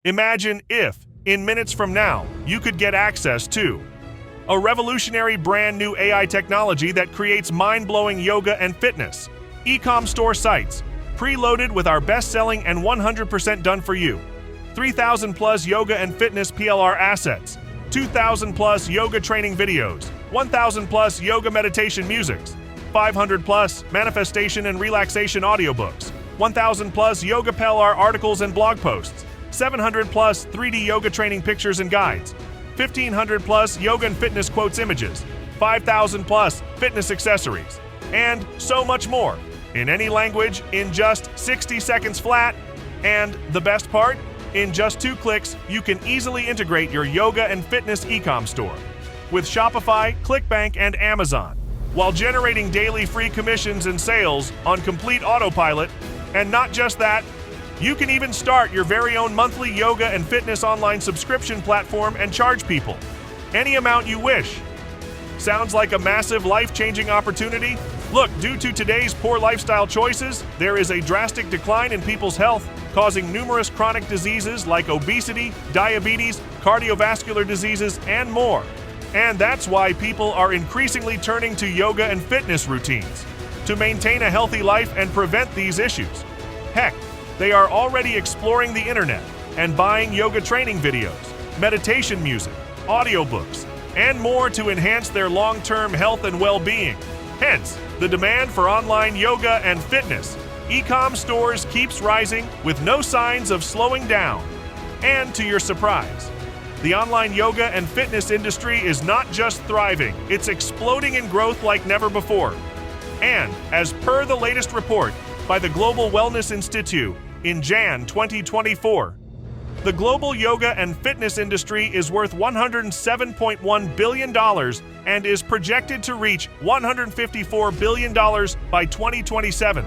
Imagine if, in minutes from now, you could get access to a revolutionary brand new AI technology that creates mind-blowing yoga and fitness e-com store sites, preloaded with our best-selling and 100% done for you 3,000 plus yoga and fitness PLR assets, 2,000 plus yoga training videos, 1,000 plus yoga meditation musics, 500 plus manifestation and relaxation audiobooks, 1,000 plus yoga PLR articles and blog posts, 700 plus 3D yoga training pictures and guides, 1,500 plus yoga and fitness quotes images, 5,000 plus fitness accessories, and so much more, in any language in just 60 seconds flat. And the best part? In just 2 clicks, you can easily integrate your yoga and fitness e-com store with Shopify, ClickBank, and Amazon, while generating daily free commissions and sales on complete autopilot. And not just that, you can even start your very own monthly yoga and fitness online subscription platform and charge people any amount you wish. Sounds like a massive life-changing opportunity? Look, due to today's poor lifestyle choices, there is a drastic decline in people's health, causing numerous chronic diseases like obesity, diabetes, cardiovascular diseases, and more. And that's why people are increasingly turning to yoga and fitness routines to maintain a healthy life and prevent these issues. Heck, they are already exploring the internet and buying yoga training videos, meditation music, audiobooks, and more to enhance their long-term health and well-being. Hence, the demand for online yoga and fitness e-com stores keeps rising with no signs of slowing down. And to your surprise, the online yoga and fitness industry is not just thriving, it's exploding in growth like never before. And as per the latest report by the Global Wellness Institute in Jan 2024, the global yoga and fitness industry is worth $107.1 billion and is projected to reach $154 billion by 2027.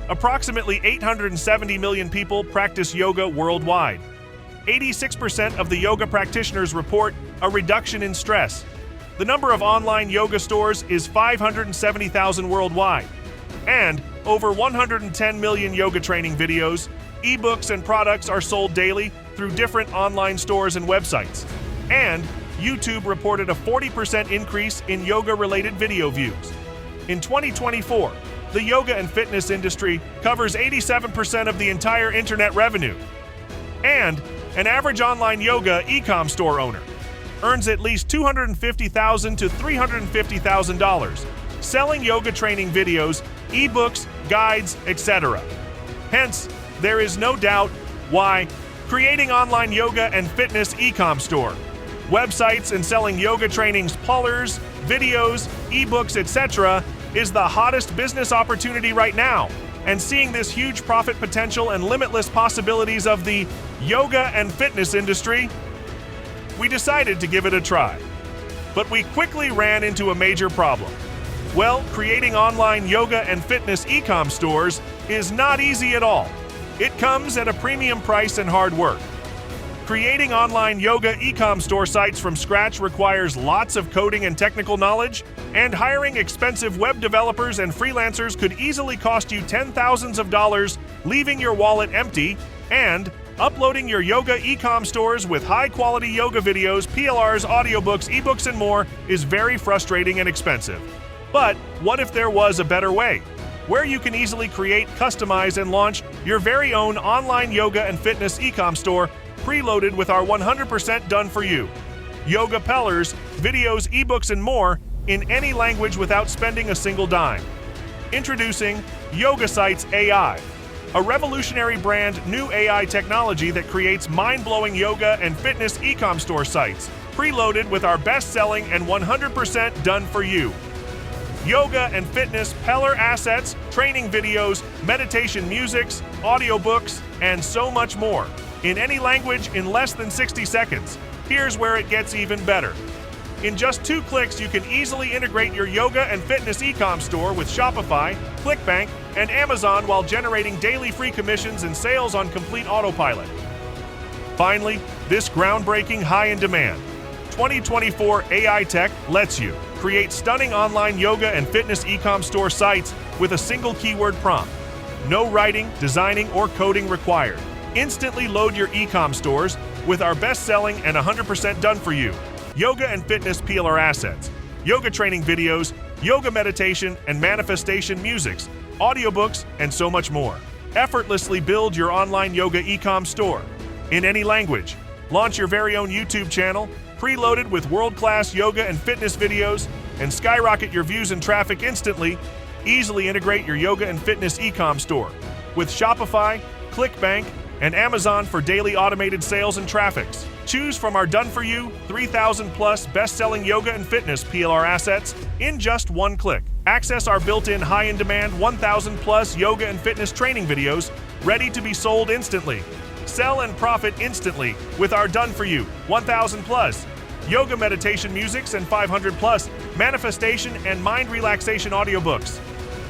Approximately 870 million people practice yoga worldwide. 86% of the yoga practitioners report a reduction in stress. The number of online yoga stores is 570,000 worldwide. And over 110 million yoga training videos, ebooks, and products are sold daily through different online stores and websites. And YouTube reported a 40% increase in yoga-related video views. In 2024, the yoga and fitness industry covers 87% of the entire internet revenue. And an average online yoga e-com store owner earns at least $250,000 to $350,000 selling yoga training videos, ebooks, guides, etc. Hence, there is no doubt why creating online yoga and fitness e-com store, websites, and selling yoga trainings, pullers, videos, ebooks, etc. is the hottest business opportunity right now. And seeing this huge profit potential and limitless possibilities of the yoga and fitness industry, we decided to give it a try. But we quickly ran into a major problem. Well, creating online yoga and fitness e-com stores is not easy at all. It comes at a premium price and hard work. Creating online yoga e-com store sites from scratch requires lots of coding and technical knowledge, and hiring expensive web developers and freelancers could easily cost you $10,000s of dollars, leaving your wallet empty. And uploading your yoga e-com stores with high-quality yoga videos, PLRs, audiobooks, ebooks, and more is very frustrating and expensive. But what if there was a better way, where you can easily create, customize, and launch your very own online yoga and fitness e-com store preloaded with our 100% done for you yoga pillars, videos, ebooks, and more in any language without spending a single dime. Introducing YogaSites AI, a revolutionary brand new AI technology that creates mind-blowing yoga and fitness e-com store sites preloaded with our best-selling and 100% done for you yoga and fitness pillar assets, training videos, meditation musics, audiobooks, and so much more in any language in less than 60 seconds. Here's where it gets even better. In just 2 clicks, you can easily integrate your yoga and fitness e-com store with Shopify, ClickBank, and Amazon while generating daily free commissions and sales on complete autopilot. Finally, this groundbreaking high-in-demand 2024 AI tech lets you create stunning online yoga and fitness e-com store sites with a single keyword prompt. No writing, designing, or coding required. Instantly load your e-com stores with our best-selling and 100% done-for-you yoga and fitness PLR assets, yoga training videos, yoga meditation and manifestation musics, audiobooks, and so much more. Effortlessly build your online yoga e-com store in any language. Launch your very own YouTube channel, preloaded with world-class yoga and fitness videos, and skyrocket your views and traffic instantly. Easily integrate your yoga and fitness e-com store with Shopify, ClickBank, and Amazon for daily automated sales and traffics. Choose from our done-for-you 3,000-plus best-selling yoga and fitness PLR assets in just one click. Access our built-in high-in-demand 1,000-plus yoga and fitness training videos ready to be sold instantly. Sell and profit instantly with our done-for-you 1,000-plus yoga meditation musics and 500-plus manifestation and mind relaxation audiobooks.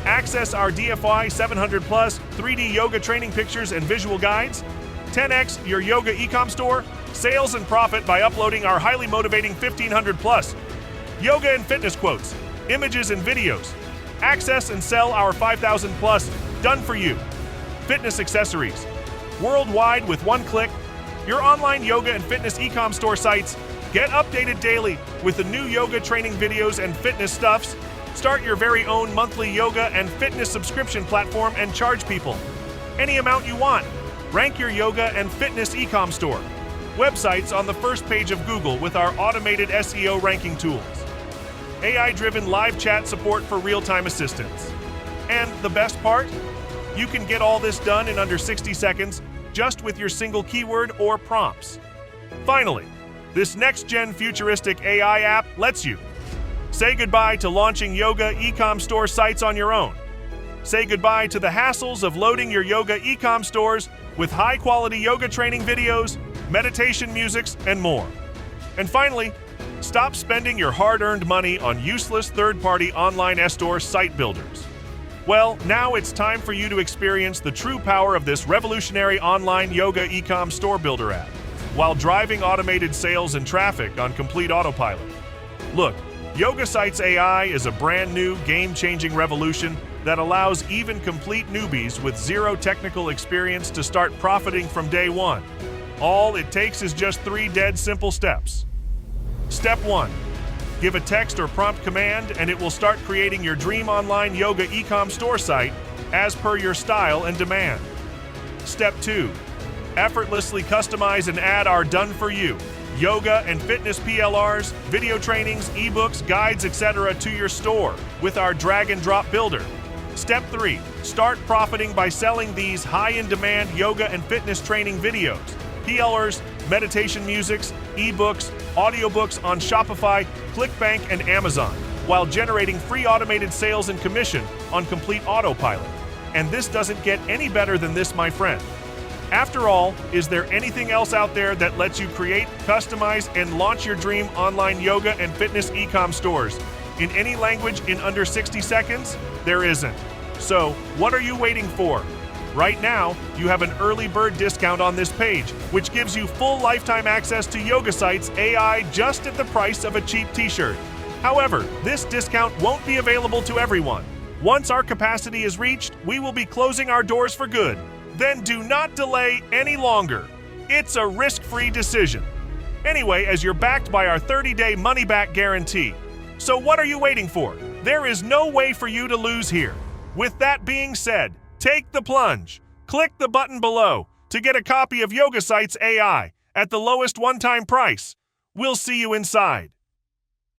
Access our DFY 700-plus 3D yoga training pictures and visual guides. 10x your yoga e-com store. Sales and profit by uploading our highly motivating 1,500-plus yoga and fitness quotes, images, and videos. Access and sell our 5,000-plus done-for-you fitness accessories worldwide with one click. Your online yoga and fitness e-com store sites get updated daily with the new yoga training videos and fitness stuffs. Start your very own monthly yoga and fitness subscription platform and charge people any amount you want. Rank your yoga and fitness e-com store websites on the first page of Google with our automated SEO ranking tools. AI-driven live chat support for real-time assistance. And the best part? You can get all this done in under 60 seconds just with your single keyword or prompts. Finally, this next-gen futuristic AI app lets you say goodbye to launching yoga e-com store sites on your own. Say goodbye to the hassles of loading your yoga e-com stores with high-quality yoga training videos, meditation musics, and more. And finally, stop spending your hard-earned money on useless third-party online store site builders. Well, now it's time for you to experience the true power of this revolutionary online yoga e-com store builder app while driving automated sales and traffic on complete autopilot. Look, YogaSites AI is a brand new, game-changing revolution that allows even complete newbies with zero technical experience to start profiting from day one. All it takes is just 3 dead simple steps. Step 1. Give a text or prompt command and it will start creating your dream online yoga e-com store site as per your style and demand. Step 2. Effortlessly customize and add our done-for-you yoga and fitness PLRs, video trainings, ebooks, guides, etc. to your store with our drag-and-drop builder. Step 3. Start profiting by selling these high-in-demand yoga and fitness training videos, PLRs, meditation musics, ebooks, audiobooks on Shopify, ClickBank, and Amazon, while generating free automated sales and commission on complete autopilot. And this doesn't get any better than this, my friend. After all, is there anything else out there that lets you create, customize, and launch your dream online yoga and fitness e-com stores in any language in under 60 seconds? There isn't. So, what are you waiting for? Right now, you have an early bird discount on this page, which gives you full lifetime access to YogaSites AI just at the price of a cheap t-shirt. However, this discount won't be available to everyone. Once our capacity is reached, we will be closing our doors for good. Then do not delay any longer. It's a risk-free decision. Anyway, as you're backed by our 30-day money-back guarantee. So what are you waiting for? There is no way for you to lose here. With that being said, take the plunge. Click the button below to get a copy of YogaSites AI at the lowest one-time price. We'll see you inside.